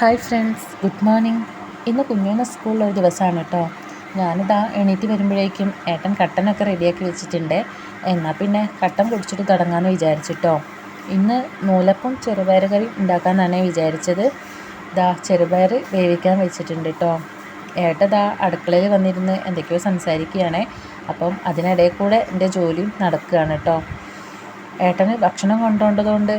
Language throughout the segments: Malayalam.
Hi friends, good morning. ഇന്ന് കുഞ്ഞുവിന് സ്കൂളിലൊരു ദിവസമാണ് കേട്ടോ. ഞാനിതാ എണീറ്റ് വരുമ്പോഴേക്കും ഏട്ടൻ കട്ടനൊക്കെ റെഡിയാക്കി വെച്ചിട്ടുണ്ട്. എന്നാൽ പിന്നെ കട്ടൻ കുടിച്ചിട്ട് തുടങ്ങാമെന്ന് വിചാരിച്ചിട്ടോ. ഇന്ന് നൂലപ്പം ചെറുപയർ കറി ഉണ്ടാക്കാമെന്നാണ് വിചാരിച്ചത്. ഇതാ ചെറുപയർ വേവിക്കാൻ വെച്ചിട്ടുണ്ട് കേട്ടോ. ഏട്ടതാ അടുക്കളയിൽ വന്നിരുന്ന് എന്തൊക്കെയോ സംസാരിക്കുകയാണ്. അപ്പം അതിനിടയിൽ കൂടെ എൻ്റെ ജോലിയും നടക്കുകയാണ് കേട്ടോ. ഏട്ടന് ഭക്ഷണം കൊണ്ടുപോകേണ്ടതുകൊണ്ട്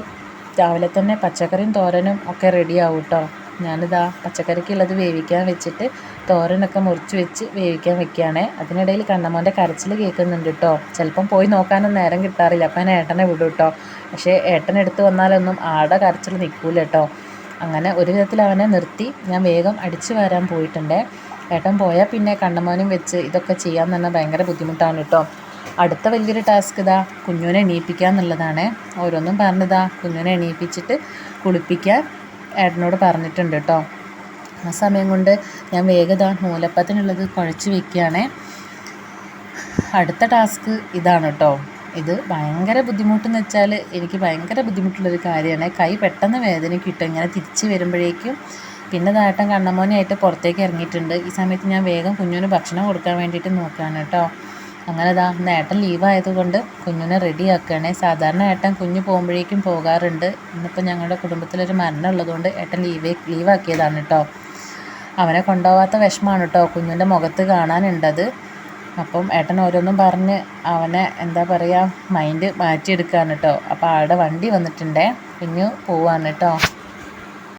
രാവിലെ തന്നെ പച്ചക്കറിയും തോരനും ഒക്കെ റെഡിയാവും കേട്ടോ. ഞാനിതാ പച്ചക്കറിക്കുള്ളത് വേവിക്കാൻ വെച്ചിട്ട് തോരനൊക്കെ മുറിച്ച് വെച്ച് വേവിക്കാൻ വെക്കുകയാണ്. അതിനിടയിൽ കണ്ണമ്മോൻ്റെ കരച്ചിൽ കേൾക്കുന്നുണ്ട് കേട്ടോ. ചിലപ്പം പോയി നോക്കാനൊന്നും നേരം കിട്ടാറില്ല, അപ്പം ഞാൻ ഏട്ടനെ വിടും കേട്ടോ. പക്ഷേ ഏട്ടനെടുത്ത് വന്നാലൊന്നും ആടെ കരച്ചിൽ നിൽക്കൂല കേട്ടോ. അങ്ങനെ ഒരു വിധത്തിൽ അവനെ നിർത്തി ഞാൻ വേഗം അടിച്ചു വരാൻ പോയിട്ടുണ്ട്. ഏട്ടൻ പോയാൽ പിന്നെ കണ്ണമ്മോനും വെച്ച് ഇതൊക്കെ ചെയ്യാൻ തന്നെ ഭയങ്കര ബുദ്ധിമുട്ടാണ് കേട്ടോ. അടുത്ത വലിയൊരു ടാസ്ക് ഇതാ കുഞ്ഞുവിനെ എണീപ്പിക്കുക എന്നുള്ളതാണ്. ഓരോന്നും പറഞ്ഞിതാ കുഞ്ഞുവിനെ എണീപ്പിച്ചിട്ട് കുളിപ്പിക്കാൻ ഏട്ടനോട് പറഞ്ഞിട്ടുണ്ട് കേട്ടോ. ആ സമയം കൊണ്ട് ഞാൻ വേഗത നൂലപ്പത്തിനുള്ളത് കുഴച്ച് വെക്കുകയാണ്. അടുത്ത ടാസ്ക് ഇതാണ് കേട്ടോ. ഇത് ഭയങ്കര ബുദ്ധിമുട്ടെന്ന് വെച്ചാൽ എനിക്ക് ഭയങ്കര ബുദ്ധിമുട്ടുള്ളൊരു കാര്യമാണ്. കൈ പെട്ടെന്ന് വേദനയ്ക്ക് കിട്ടും ഇങ്ങനെ തിരിച്ച് വരുമ്പോഴേക്കും. പിന്നെ ഏട്ടൻ കണ്ണമോനായിട്ട് പുറത്തേക്ക് ഇറങ്ങിയിട്ടുണ്ട്. ഈ സമയത്ത് ഞാൻ വേഗം കുഞ്ഞിന് ഭക്ഷണം കൊടുക്കാൻ വേണ്ടിയിട്ട് നോക്കുകയാണ് കേട്ടോ. അങ്ങനെ ഇന്ന് ഏട്ടൻ ലീവായതുകൊണ്ട് കുഞ്ഞിനെ റെഡിയാക്കുകയാണ്. സാധാരണ ഏട്ടൻ കുഞ്ഞ് പോകുമ്പോഴേക്കും പോകാറുണ്ട്. ഇന്നിപ്പോൾ ഞങ്ങളുടെ കുടുംബത്തിലൊരു മരണം ഉള്ളതുകൊണ്ട് ഏട്ടൻ ലീവാക്കിയതാണ് കേട്ടോ. അവനെ കൊണ്ടുപോകാത്ത വിഷമമാണ് കേട്ടോ കുഞ്ഞിൻ്റെ മുഖത്ത് കാണാനുണ്ടത്. അപ്പം ഏട്ടൻ ഓരോന്നും പറഞ്ഞ് അവനെ എന്താ പറയുക മൈൻഡ് മാറ്റിയെടുക്കുകയാണ് കേട്ടോ. അപ്പോൾ ആളുടെ വണ്ടി വന്നിട്ടുണ്ടേ, കുഞ്ഞു പോവാണ് കേട്ടോ.